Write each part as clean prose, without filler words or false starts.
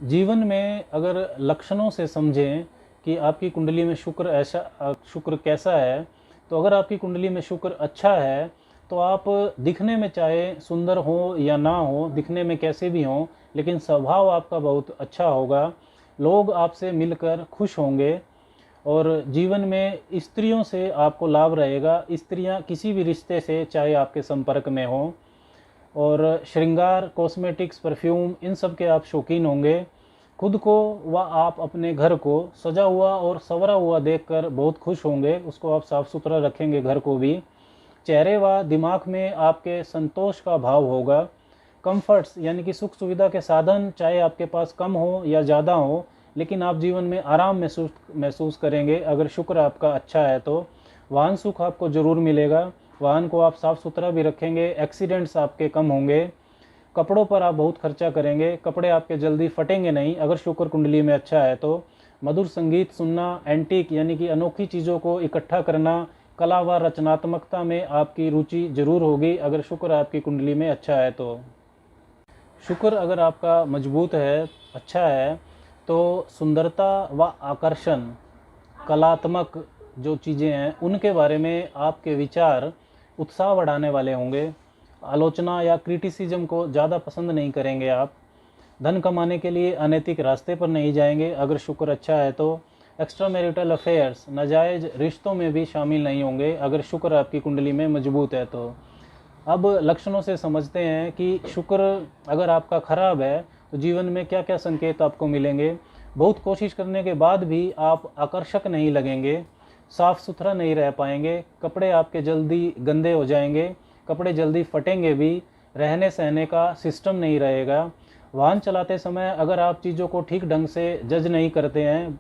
जीवन में अगर लक्षणों से समझें कि आपकी कुंडली में शुक्र कैसा है, तो अगर आपकी कुंडली में शुक्र अच्छा है, तो आप दिखने में चाहे सुंदर हो या ना हो, दिखने में कैसे भी हों, लेकिन स्वभाव आपका बहुत अच्छा होगा। लोग आपसे मिलकर खुश होंगे और जीवन में स्त्रियों से आपको लाभ रहेगा। स्त्रियां किसी भी रिश्ते से चाहे आपके संपर्क में हों, और श्रृंगार, कॉस्मेटिक्स, परफ्यूम, इन सब के आप शौकीन होंगे। खुद को व आप अपने घर को सजा हुआ और संवरा हुआ देखकर बहुत खुश होंगे। उसको आप साफ़ सुथरा रखेंगे, घर को भी। चेहरे व दिमाग में आपके संतोष का भाव होगा। कंफर्ट्स यानी कि सुख सुविधा के साधन चाहे आपके पास कम हो या ज़्यादा हो, लेकिन आप जीवन में आराम महसूस करेंगे अगर शुक्र आपका अच्छा है तो। वाहन सुख आपको ज़रूर मिलेगा। वाहन को आप साफ़ सुथरा भी रखेंगे, एक्सीडेंट्स आपके कम होंगे। कपड़ों पर आप बहुत खर्चा करेंगे, कपड़े आपके जल्दी फटेंगे नहीं अगर शुक्र कुंडली में अच्छा है तो। मधुर संगीत सुनना, एंटीक यानी कि अनोखी चीज़ों को इकट्ठा करना, कला व रचनात्मकता में आपकी रुचि जरूर होगी अगर शुक्र आपकी कुंडली में अच्छा है तो। शुक्र अगर आपका मजबूत है, अच्छा है, तो सुंदरता व आकर्षण, कलात्मक जो चीज़ें हैं उनके बारे में आपके विचार उत्साह बढ़ाने वाले होंगे। आलोचना या क्रिटिसिज्म को ज़्यादा पसंद नहीं करेंगे आप। धन कमाने के लिए अनैतिक रास्ते पर नहीं जाएंगे अगर शुक्र अच्छा है तो। एक्स्ट्रा मैरिटल अफेयर्स, नाजायज़ रिश्तों में भी शामिल नहीं होंगे अगर शुक्र आपकी कुंडली में मजबूत है तो। अब लक्षणों से समझते हैं कि शुक्र अगर आपका खराब है तो जीवन में क्या क्या संकेत आपको मिलेंगे। बहुत कोशिश करने के बाद भी आप आकर्षक नहीं लगेंगे, साफ़ सुथरा नहीं रह पाएंगे, कपड़े आपके जल्दी गंदे हो जाएंगे, कपड़े जल्दी फटेंगे भी, रहने सहने का सिस्टम नहीं रहेगा। वाहन चलाते समय अगर आप चीज़ों को ठीक ढंग से जज नहीं करते हैं,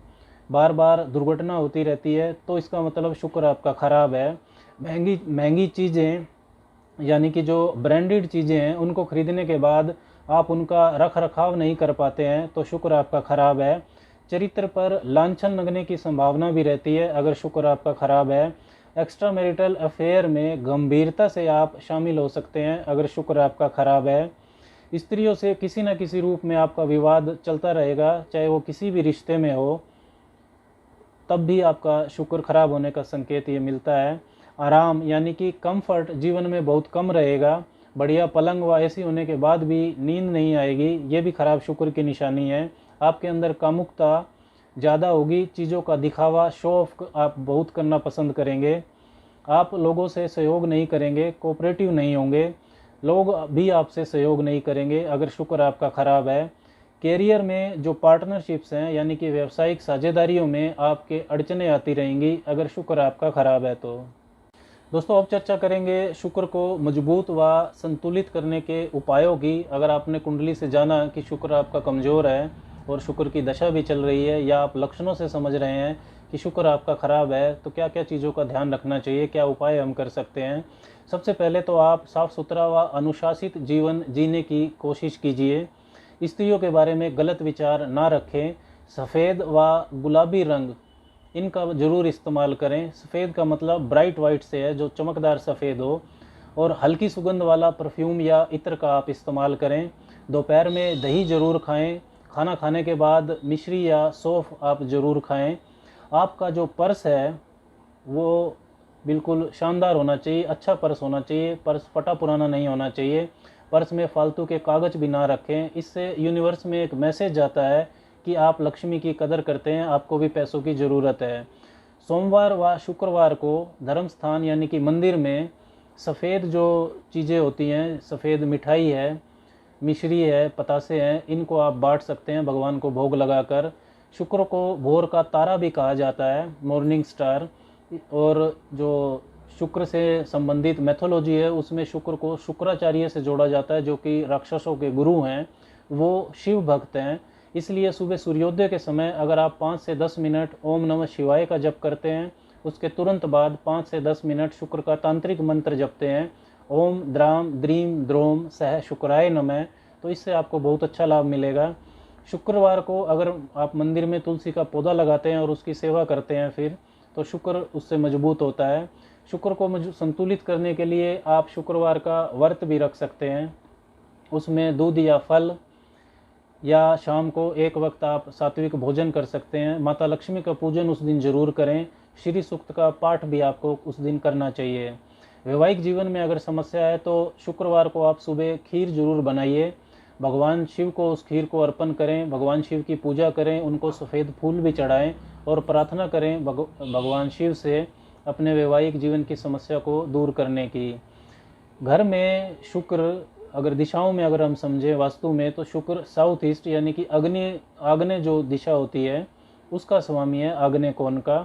बार बार दुर्घटना होती रहती है, तो इसका मतलब शुक्र आपका ख़राब है। महंगी महंगी चीज़ें यानी कि जो ब्रांडेड चीज़ें हैं उनको ख़रीदने के बाद आप उनका रख रखाव नहीं कर पाते हैं तो शुक्र आपका ख़राब है। चरित्र पर लांछन लगने की संभावना भी रहती है अगर शुक्र आपका ख़राब है। एक्स्ट्रा मैरिटल अफेयर में गंभीरता से आप शामिल हो सकते हैं अगर शुक्र आपका ख़राब है। स्त्रियों से किसी न किसी रूप में आपका विवाद चलता रहेगा, चाहे वो किसी भी रिश्ते में हो, तब भी आपका शुक्र खराब होने का संकेत ये मिलता है। आराम यानी कि कंफर्ट जीवन में बहुत कम रहेगा। बढ़िया पलंग व एसी होने के बाद भी नींद नहीं आएगी, ये भी खराब शुक्र की निशानी है। आपके अंदर कामुकता ज़्यादा होगी, चीज़ों का दिखावा, शो ऑफ आप बहुत करना पसंद करेंगे। आप लोगों से सहयोग नहीं करेंगे, कोऑपरेटिव नहीं होंगे, लोग भी आपसे सहयोग नहीं करेंगे अगर शुक्र आपका ख़राब है। कैरियर में जो पार्टनरशिप्स हैं यानी कि व्यावसायिक साझेदारियों में आपके अड़चने आती रहेंगी अगर शुक्र आपका ख़राब है तो। दोस्तों, अब चर्चा करेंगे शुक्र को मजबूत व संतुलित करने के उपायों की। अगर आपने कुंडली से जाना कि शुक्र आपका कमज़ोर है और शुक्र की दशा भी चल रही है, या आप लक्षणों से समझ रहे हैं कि शुक्र आपका ख़राब है, तो क्या क्या चीज़ों का ध्यान रखना चाहिए, क्या उपाय हम कर सकते हैं। सबसे पहले तो आप साफ़ सुथरा व अनुशासित जीवन जीने की कोशिश कीजिए। स्त्रियों के बारे में गलत विचार ना रखें। सफ़ेद व गुलाबी रंग, इनका ज़रूर इस्तेमाल करें। सफ़ेद का मतलब ब्राइट वाइट से है, जो चमकदार सफ़ेद हो। और हल्की सुगंध वाला परफ्यूम या इत्र का आप इस्तेमाल करें। दोपहर में दही ज़रूर खाएं। खाना खाने के बाद मिश्री या सौंफ आप ज़रूर खाएं। आपका जो पर्स है वो बिल्कुल शानदार होना चाहिए, अच्छा पर्स होना चाहिए। पर्स फटा पुराना नहीं होना चाहिए। पर्स में फालतू के कागज़ भी ना रखें, इससे यूनिवर्स में एक मैसेज जाता है कि आप लक्ष्मी की कदर करते हैं, आपको भी पैसों की ज़रूरत है। सोमवार व शुक्रवार को धर्म स्थान यानी कि मंदिर में सफ़ेद जो चीज़ें होती हैं, सफ़ेद मिठाई है, मिश्री है, पतासे हैं, इनको आप बांट सकते हैं भगवान को भोग लगाकर। शुक्र को भोर का तारा भी कहा जाता है, मॉर्निंग स्टार। और जो शुक्र से संबंधित मैथोलॉजी है उसमें शुक्र को शुक्राचार्य से जोड़ा जाता है, जो कि राक्षसों के गुरु हैं, वो शिव भक्त हैं। इसलिए सुबह सूर्योदय के समय अगर आप 5 से 10 मिनट ओम नमः शिवाय का जप करते हैं, उसके तुरंत बाद 5 से 10 मिनट शुक्र का तांत्रिक मंत्र जपते हैं, ओम द्राम द्रीम द्रोम सह शुक्राय नमः, तो इससे आपको बहुत अच्छा लाभ मिलेगा। शुक्रवार को अगर आप मंदिर में तुलसी का पौधा लगाते हैं और उसकी सेवा करते हैं फिर, तो शुक्र उससे मजबूत होता है। शुक्र को संतुलित करने के लिए आप शुक्रवार का व्रत भी रख सकते हैं। उसमें दूध या फल या शाम को एक वक्त आप सात्विक भोजन कर सकते हैं। माता लक्ष्मी का पूजन उस दिन जरूर करें। श्री सूक्त का पाठ भी आपको उस दिन करना चाहिए। वैवाहिक जीवन में अगर समस्या है तो शुक्रवार को आप सुबह खीर जरूर बनाइए, भगवान शिव को उस खीर को अर्पण करें, भगवान शिव की पूजा करें, उनको सफ़ेद फूल भी चढ़ाएं और प्रार्थना करें भगवान शिव से अपने वैवाहिक जीवन की समस्या को दूर करने की। घर में शुक्र अगर दिशाओं में अगर हम समझें वास्तु में, तो शुक्र साउथ ईस्ट यानी कि आग्नेय जो दिशा होती है उसका स्वामी है, आग्नेय कोण का।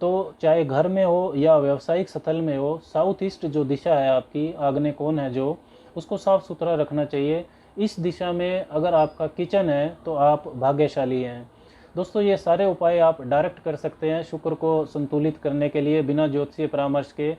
तो चाहे घर में हो या व्यावसायिक स्थल में हो, साउथ ईस्ट जो दिशा है आपकी, आग्नेय कोण है जो, उसको साफ सुथरा रखना चाहिए। इस दिशा में अगर आपका किचन है तो आप भाग्यशाली हैं। दोस्तों ये सारे उपाय आप डायरेक्ट कर सकते हैं शुक्र को संतुलित करने के लिए बिना ज्योतिषीय परामर्श के।